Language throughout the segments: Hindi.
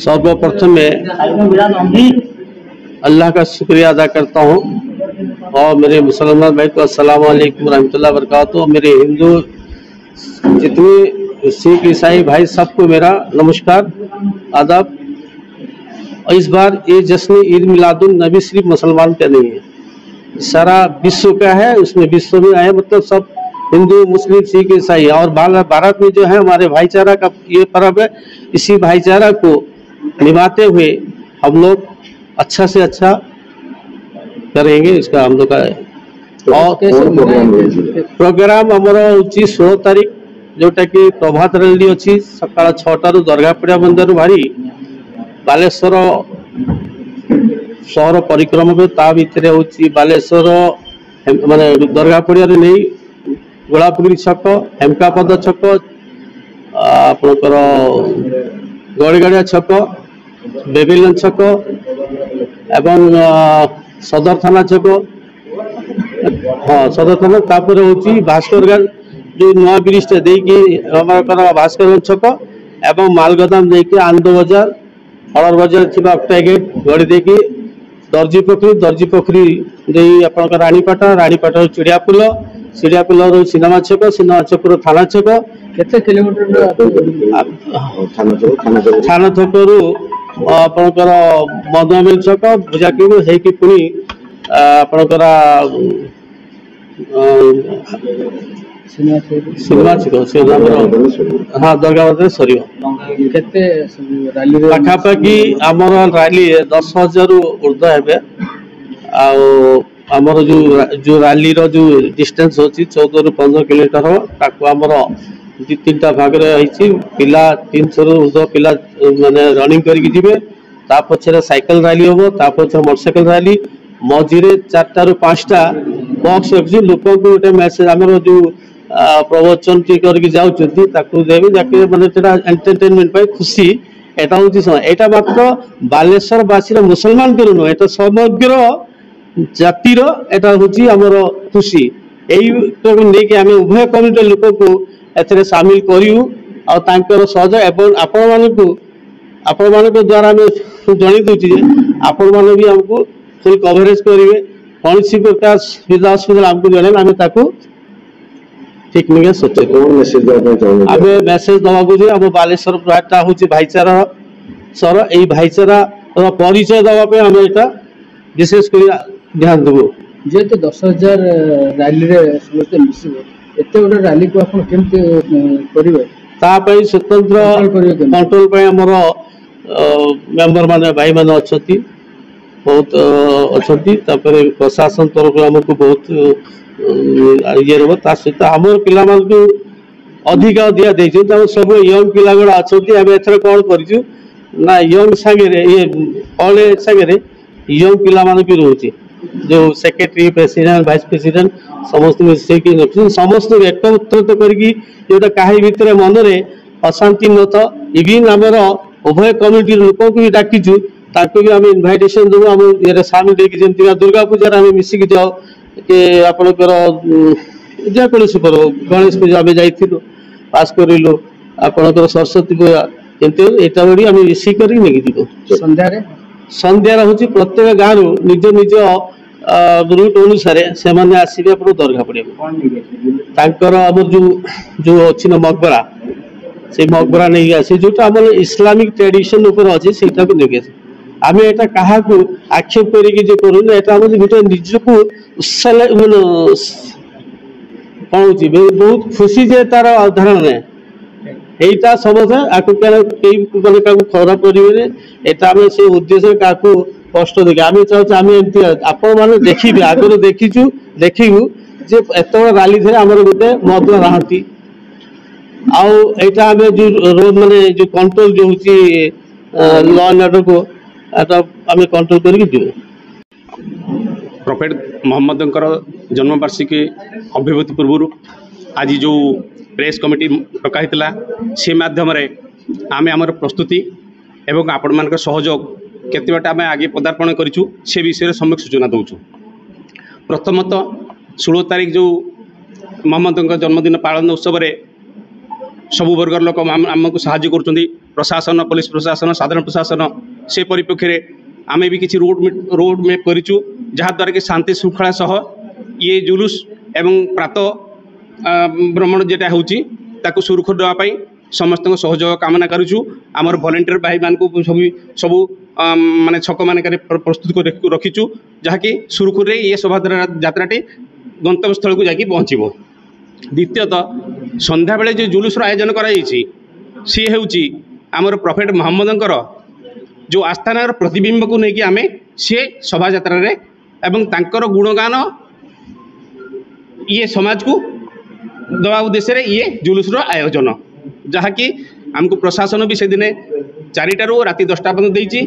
सर्वप्रथम मैं अल्लाह का शुक्रिया अदा करता हूँ और मेरे मुसलमान भाई को अस्सलाम वालेकुम रहमतुल्लाह बरकातहू। मेरे हिंदू जितने सिख ईसाई भाई सबको मेरा नमस्कार आदाब। और इस बार ये जश्न ईद मिलादुन नबी सिर्फ मुसलमान का नहीं है, सारा विश्व का है। उसमें विश्व में आए मतलब सब हिंदू मुस्लिम सिख ईसाई, और भारत में जो है हमारे भाईचारा का ये पर्व है। इसी भाईचारा को निभाते हुए हम लोग अच्छा से अच्छा करेंगे, इसका हम लोग का है। और प्रोग्राम हमारा होची 16 तारीख जोटा कि प्रभात रैली अच्छी सकाळ 6टारू दरगापड़िया बंदर भारी बालेश्वर सहर परिक्रमा को ता भितर होची बालेश्वर माने दरगापड़िया नहीं गोलापुरी छक हेमकापद छक आपणकर गड़ीगाड़िया छक बेबिलन छक एवं सदर थाना छक, हाँ सदर थाना तापर होची भास्कर जो नुआ ब्रिज देकी भास्कर छक एवं मालगोदाम देकी आनंद बजार फलर बजार थी अक्टा गेट गड़ी देकी दर्जी पोखरी दे आपन रानीपाटा चिड़ियापुल सिनेमा छक थाना छक केते किलोमीटर थाना छक आपणकर मधुमिल छक भुजाकी होगी पुणी आपणकर सिनेमा छक से हाँ दरगाह सर पाखापाखि आमर रैली 10,000 ऊर्ध्व है। आमर जो रैली रो जो डिस्टेंस होची 14 ରୁ 15 किलोमीटर हो ताको आमर 2-3टा भाग रे पिला 300 ରୁ ऊर्ध्व पिला माने रनिंग करके जिवे। ता पछरे साइकिल रैली होबो, ता पछरे मोटरसाइकिल रैली, मझिरे 4टा ରୁ 5टा बॉक्स रखी लोक को गोटे मैसेज आमर जो प्रवचन टी करके जाउछथि ताकू देबे जाके माने तेरा एंटरटेनमेंट पे खुशी एटा होची एटा मात्र बालेश्वर वासी मुसलमान के नो एटा समग्र जातिर एटा होची हमर खुशी। एई तो नेके आमे उभय कम्युनिटी लोक को एथरे शामिल करियु और तांकर सहयोग एवं आपण मानक द्वारा आमे जणी दोची जे आपण माने भी हमको फुल कवरेज करिवे। कौन सी प्रकार सुविधा असुविधा हमको जणे आमे ताकू ठीक नहीं सोचे आमे मेसेज दवाको जे हम बालेश्वर प्रायटा होची भाईचारा सर एई भाईचारा परिचय दवा पे हम एटा विशेष कर ध्यान देबो। जेते 10,000 रैली रे समस्त मिसिबो एते गोटे रैली को आपण केमते करिवे ता पई स्वतंत्र कंट्रोल पई हमर मेंबर माने भाई माने अछती बहुत अछती तापर प्रशासन तरफ हमको बहुत ये रहो ता सहित हमर पिला मान को अधिक दिया देछु त सब यंग पिला गडा अछती हम एथरे कोन करिछु ना यंग संगे रे ये ऑले संगे रे यंग पिला मान की रहउची जो सेक्रेटरी प्रेसिडेंट वाइस प्रेसिडेंट समस्त मिसे की समस्त एकत्रित करके जोटा काहे भितर मन रे अशांति न था इवन हमर उभय कम्युनिटी लोक को भी डाकिछु ताको भी हम इनविटेशन देबो हम ये शामिल देकी जेंति दुर्गा पूजा रे हम मिसी के जाओ के आपनकर जे कोनसी पर गणेश पूजा में जाइथिलु पास करिलु आपनकर सरस्वती पूजा जेंति एटा बडी हम मिसी करी नेकी दिबो। संध्या होची प्रत्येक गाँव रु निज निज रूट अनुसार से माने आसीबे अपन दरगाह पड़िया तांकर अब जो अछि न मकबरा से मकबरा नहीं आसी जोटा हमर इस्लामिक ट्रेडिशन ऊपर अछि सेटा को नेके आमे एटा काहा को आक्षेप करी कि जे करू एटा हम गुटे निज को उत्साह मन पहुंची बहुत खुशी जे तार उदाहरण ने एटा समझे आकु कई माने का खराब करिवे एटा हम से उद्देश्य काकू कष्ट देखे आम चाहे आम एमती आपण मैंने देखिए आगे देखीचु देखू जे एत रैली थे आम गोटे मद राहती आम जो रोड माने जो कंट्रोल जो हूँ लॉ एंड ऑर्डर को आम कंट्रोल करके प्रोफेट मोहम्मद जन्मवार्षिकी अभिभूति पूर्व आज जो प्रेस कमिटी डकाही से माध्यम आम आमर प्रस्तुति एवं आपण मान सहयोग केते बाटे आम आगे पदार्पण करूँ से विषय सम्यक सूचना दूचु। प्रथमतः 16 तारीख जो मोहम्मद जन्मदिन पालन उत्सव सबु वर्गर लोक आमको साहाय्य कर प्रशासन पुलिस प्रशासन साधारण प्रशासन से परिप्रेक्षी में आम भी किसी रोड मैप करूँ जहाद्वारा कि शांति श्रृंखला सह ये जुलूस एवं प्रातः भ्रमण जेटा होची ताकू सुरक्षित देवाई समस्त सहयोग कामना करुचु आमर वॉलंटियर भाई मान को सबू माने छक मान प्रस्तुत कर रखीचु जहाँकि सुरखुर ये शोभा यात्राटी गंतव्य स्थल को जाकि पहुँचब। द्वितीयतः संध्या बेले जो जुलूस आयोजन कराई सी हेउची आमर प्रॉफेट मोहम्मदंकर जो आस्थानार प्रतिबिंब को लेकिन आम सी शोभा यात्रा एवं तांकर गुणगान ये समाज को दवा उद्देश्य ये जुलूसर आयोजन जहाँकि आमको प्रशासन भी से दिन 4टारू राति 10टा पर्यंत देती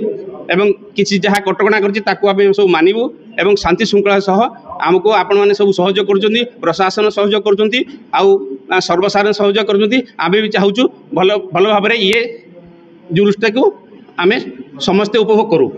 एवं किसी जहाँ कटकणा कर सब मानवु एवं शांति श्रृंखला सह आमको आपण मैंने सब सहयोग कर प्रशासन सहयोग कर सर्वसाधारण सहयोग कर आम भी चाहूँ भल भल भाव ये जुलूसटा को आम समस्ते उपभोग करूँ।